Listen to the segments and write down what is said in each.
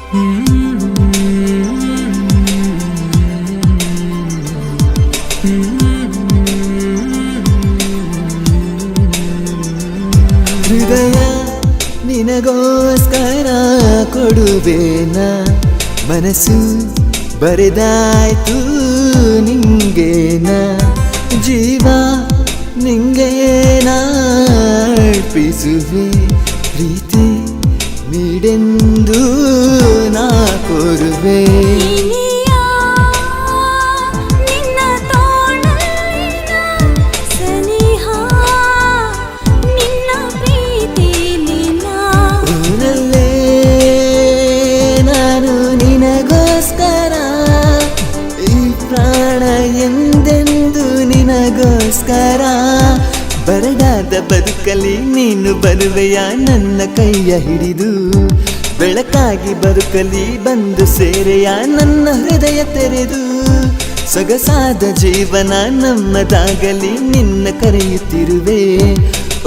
ಹೃದಯ ನಿನಗೋಸ್ಕರ ಕೊಡುವೇನ, ಮನಸ್ಸು ಬರೆದಾಯ್ತು ನಿಂಗೇನ, ಜೀವ ನಿಂಗೇನ ಅರ್ಪಿಸುವೆ, ಪ್ರೀತಿ ನೀಡೆಂದು ನಾ ಕೋರುವೆ. ಎಂದೆಂದು ನಿನಗೋಸ್ಕರ ಬರಡಾದ ಬದುಕಲಿ ನೀನು ಬರುವೆಯ ನನ್ನ ಕೈಯ ಹಿಡಿದು, ಬೆಳಕಾಗಿ ಬದುಕಲಿ ಬಂದು ಸೇರೆಯ ನನ್ನ ಹೃದಯ ತೆರೆದು, ಸೊಗಸಾದ ಜೀವನ ನಮ್ಮದಾಗಲಿ ನಿನ್ನ ಕರೆಯುತ್ತಿರುವೆ.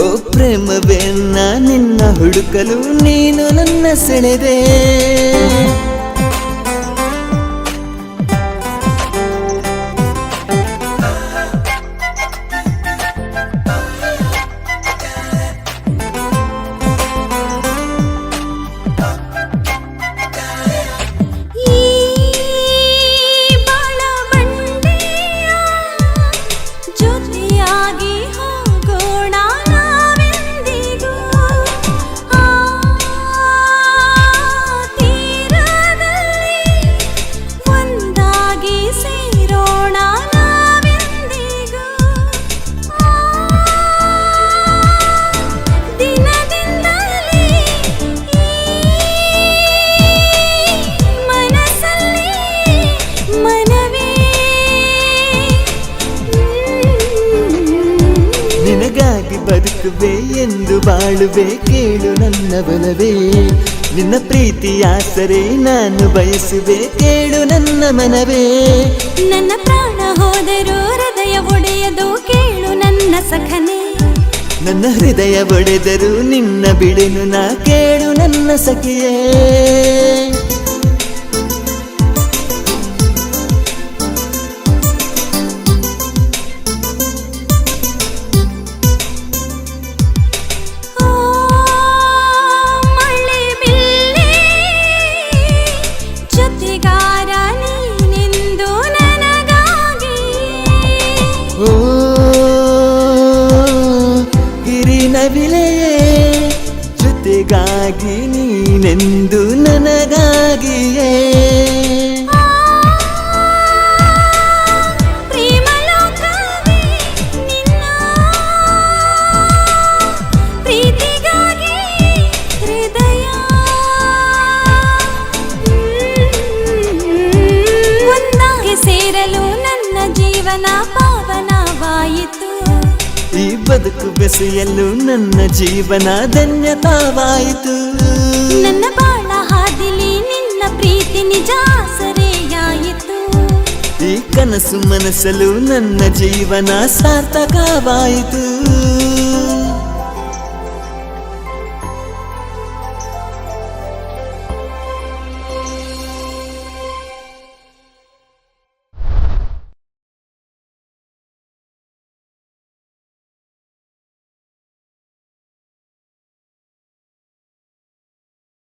ಓ ಪ್ರೇಮವೇ ನಾ ನಿನ್ನ ಹುಡುಕಲು ನೀನು ನನ್ನ ಸೆಳೆದೆ. ಬದುಕುವೆ ಎಂದು ಬಾಳುವೆ ಕೇಳು ನನ್ನ ಬಲವೇ, ನಿನ್ನ ಪ್ರೀತಿಯ ಆಸರೆ ನಾನು ಬಯಸುವೆ ಕೇಳು ನನ್ನ ಮನವೇ. ನನ್ನ ಪ್ರಾಣ ಹೋದರೂ ಹೃದಯ ಒಡೆಯದು ಕೇಳು ನನ್ನ ಸಖನೆ, ನನ್ನ ಹೃದಯ ಒಡೆದರೂ ನಿನ್ನ ಬಿಡೆನು ನಾ ಕೇಳು ನನ್ನ ಸಖಿಯೇ. ಹಿರಿನವಿಲೆಯೇ ಜೊತೆಗಾಗಿ ನೀನೆಂದು ನನಗಾಗಿಯೇ, ಪ್ರೇಮಲೋಕವೇ ನಿನ್ನ ಪ್ರೀತಿಗಾಗಿ ಹೃದಯ ಒಂದಾಗಿ ಸೇರಲು ನನ್ನ ಜೀವನ ಪಾವನವಾಯಿತು. ಈ ಬದುಕು ಬೆಸೆಯಲು ನನ್ನ ಜೀವನ ಧನ್ಯತಾವಾಯಿತು. ನನ್ನ ಬಾಳ ಹಾದಿಲಿ ನಿನ್ನ ಪ್ರೀತಿ ನಿಜ ಸರೆಯಾಯಿತು. ಈ ಕನಸು ಮನಸ್ಸಲು ನನ್ನ ಜೀವನ ಸಾರ್ಥಕವಾಯಿತು.